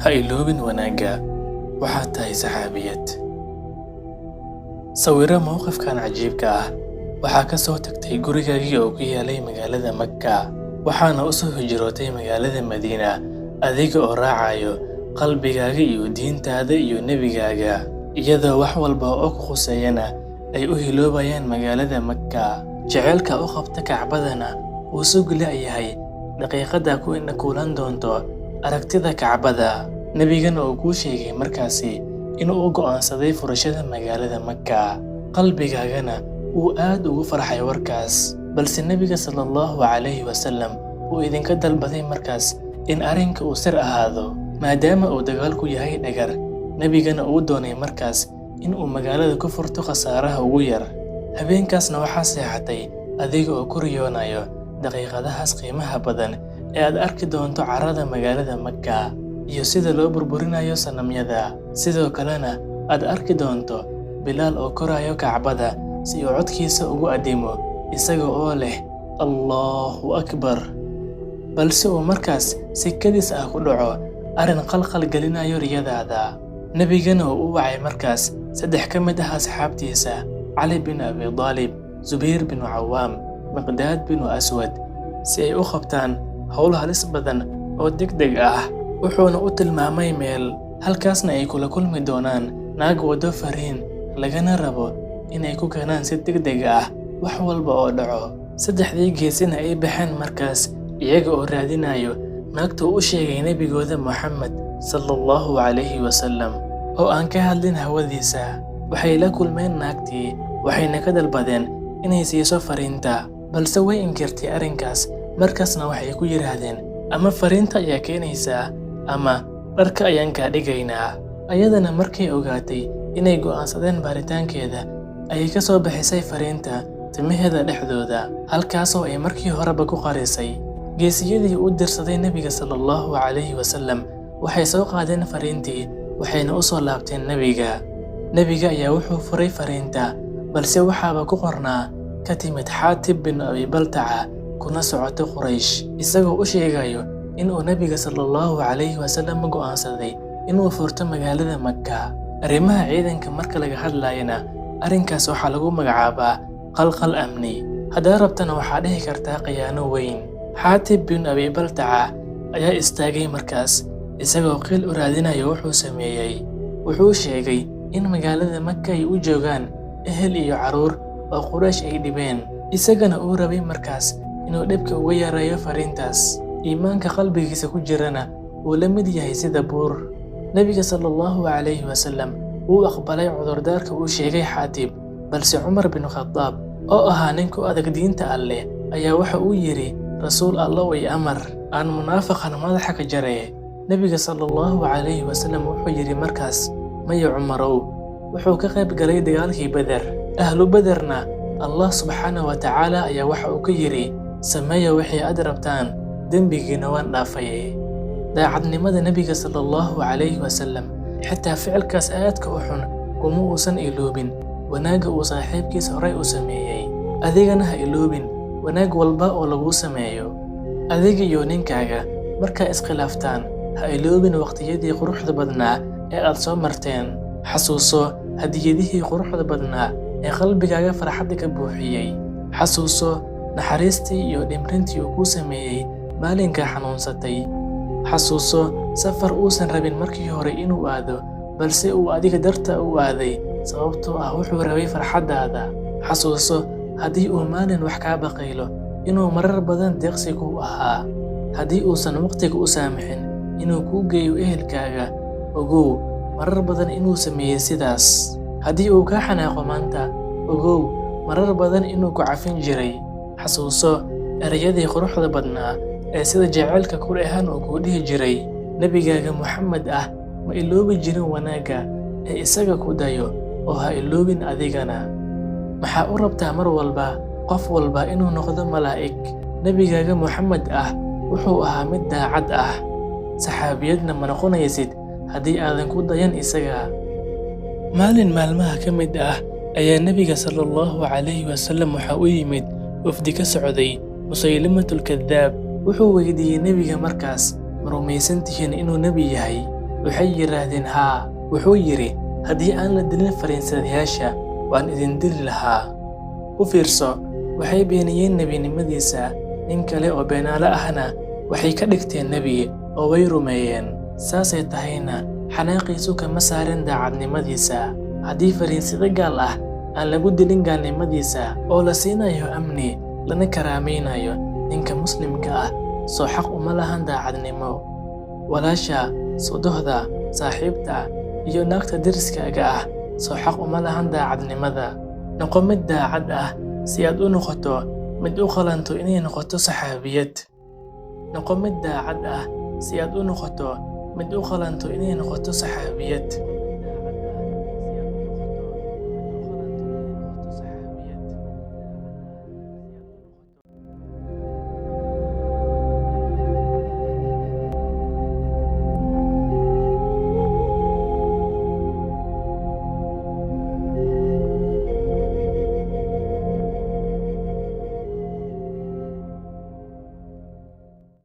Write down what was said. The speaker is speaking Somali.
ha iloobin wanaagga waxaad tahay saxaabiyad. Sawiro mowqifkan cajiibka ah waxaa ka soo tagtay gurigaagii oo ku yaalay magaalada Makka, waxaana u soo hijrootay magaalada Madiina adiga oo raacayo qalbigaaga iyo diintaada iyo nebigaaga, iyadoo wax walba oo ku khuseeyana ay u hiloobayaan magaalada Makka. Jaceylka u qabta Kacbadana wuu sugi la'yahay daqiiqada ku kulan doonto aragtida Kacbada. Nebigana uu kuu sheegay markaasi inuu u go'aansaday furashada magaalada Makka, qalbigaagana wuu aad ugu farxay warkaas. Balse Nebiga sallallahu alayhi wasallam wuu idinka dalbaday markaas in arrinka uu sir ahaado, maadaama uu dagaalku yahay dhagar. Nebigana uu doonay markaas in uu magaalada ku furto khasaaraha ugu yar. Habeenkaasna waxaa seexatay adiga oo ku riyoonayo daqiiqadahaas qiimaha badan ee aad arki doonto carrada magaalada Makka iyo sida loo burburinayo sanamyada. Sidoo kalena aad arki doonto Bilaal oo korayo Kacbada si uu codkiisa ugu addimo isaga oo leh Allahu Akbar. Balse uu markaas si kadis ah ku dhaco arrin qalqal gelinayo riyadaada. Nebigana uu u wacay markaas 3 ka mid ah asxaabtiisa: Ali bin Abi Talib, Zubayr bin Cawaam, Miqdaad bin Aswad, si ay u qabtaan howl halis badan oo degdeg ah. Wuxuuna u tilmaamay meel halkaasna ay kula kulmi doonaan naag wado fariin lagana rabo inay ku keenaan si degdeg ah wax walba oo dhaco. 3dii geesina ay baxeen markaas iyaga oo raadinayo naagta u sheegay nebigooda Muhammad sallallahu alayhi wasallam oo aan ka hadlin hawadiisa. Waxay la kulmeen naagtii waxayna ka dalbadeen inay siiso fariinta, balse way inkirtay arrinkaas. Markaasna waxay ku yiraahdeen ama fariinta ayaa keenaysaa ama dharka ayaan kaa dhigaynaa. Ayadana markay ogaatay inay go'aansadeen baaritaankeeda ayay ka soo bixisay fariinta timaheeda dhexdooda, halkaasoo ay markii horeba ku qarisay. Geesiyadii u dirsaday Nebiga sallallahu alayhi wasallam waxay soo qaadeen fariintii waxayna u soo laabteen Nebiga. Nebiga ayaa wuxuu furay fariinta, balse waxaaba ku qornaa ka timid Xaatib bin Abi Baltaca kuna socoto Quraysh, isagoo u sheegayo inuu Nebiga sallallahu alayhi wasallam go'aansaday inuu furto magaalada Makka. Arrimaha ciidanka marka laga hadlayana arrinkaas waxaa lagu magacaabaa qalqal amni. Haddaa rabtana waxaa dhihi kartaa khiyaano weyn. Xaatib bin Abi Baltaca ayaa istaagay markaas isagoo qiil u raadinayo wuxuu sameeyey. Wuxuu sheegay in magaalada Makka ay u joogaan ehel iyo caruur oo Quraysh ay dhibeen, isagana uu rabay markaas inuu dhibka uga yareeyo fariintaas. Iimaanka qalbigiisa ku jirana uu la mid yahay sida buur. Nebiga sallallahu alayhi wasallam wuu aqbalay cudurdaarka uu sheegay Xaatib, balse Cumar bin Khattab oo ahaa nin ku adag diinta Alle ayaa waxa uu yiri: Rasuul Allah way amar aan munaafiqan madaxa ka jaree. Nebiga sallallahu alayhi wasallam wuxuu yiri markaas: Maya Cumarow, wuxuu ka qayb galay dagaalkii Badar. Ahlu Badarna Allah subxaanahu wa tacaala ayaa waxa uu ka yiri: sameeya wixii aad rabtaan, dembigiina waan dhaafay. Daacadnimada Nebiga sallallahu alayhi wasallam xitaa ficilkaas aadka u xun kuma uusan iloobin wanaagga uu saaxiibkiisa horay u sameeyey. Adigana ha iloobin wanaag walba oo lagu sameeyo. Adiga iyo ninkaaga markaa iskhilaaftaan ha iloobin waqtiyadii quruxda badnaa ee aad soo marteen. Xasuuso hadiyadihii quruxda badnaa ee qalbigaaga farxadda ka buuxiyey. Xasuuso naxariistii iyo dhimrintii uu kuu sameeyey maalinkaa xanuunsatay. Xasuuso safar uusan rabin markii hore inuu aado, balse uu adiga darta u aaday sababtoo ah wuxuu rabay farxaddaada. Xasuuso haddii uu maalin wax kaa baqaylo inuu marar badan deeqsi kuu ahaa. Haddii uusan waqtiga u saamixin inuu kuu geeyo ehelkaaga, ogow marar badan inuu sameeyey sidaas. Haddii uu kaa xanaaqo maanta, ogow marar badan inuu ku cafin jiray. Xasuuso erayadii quruxda badnaa ee sida jaceylka ku dheehan uu kuu dhihi jiray. Nebigaaga Muhammad ah ma iloobi jirin wanaagga ee isaga ku dayo oo ha iloobin adigana. Maxaa u rabtaa mar walba qof walba inuu noqdo malaa'ig? Nebigaaga Muhammad ah wuxuu ahaa mid daacad ah. Saxaabiyadna ma noqonaysid haddii aadan ku dayan isaga. Maalin maalmaha ka mid ah ayaa Nebiga sallallahu alayhi wasallam waxa u yimid wafdi ka socday Musaylimatul Kaddaab. Wuxuu weydiiyey Nebiga markaas: ma rumaysan tihiin inuu nebi yahay? waxay yiraahdeen haa. Wuxuu yidhi, haddii aan la dilin fariinsadayaasha waan idin dili lahaa. U fiirso, waxay beeniyeen nebinimadiisa. Nin kale oo beenaale ahna waxay ka dhigteen nebi oo way rumeeyeen. Saasay tahayna xanaaqiisu kama saarin daacadnimadiisa. Haddii fariinsada gaal ah aan lagu dilin gaalnimadiisa oo la siinayo amni lana karaamaynayo, ninka muslimka ah soo xaq uma lahan daacadnimo. Walaasha, sodohda, saaxiibta iyo naagta deriskaaga ah soo xaq uma lahan daacadnimada. Noqo mid daacad ah si aad u noqoto mid u qalanto inay noqoto saxaabiyad. Noqo mid daacad ah si aad u noqoto mid u qalanto inay noqoto saxaabiyad.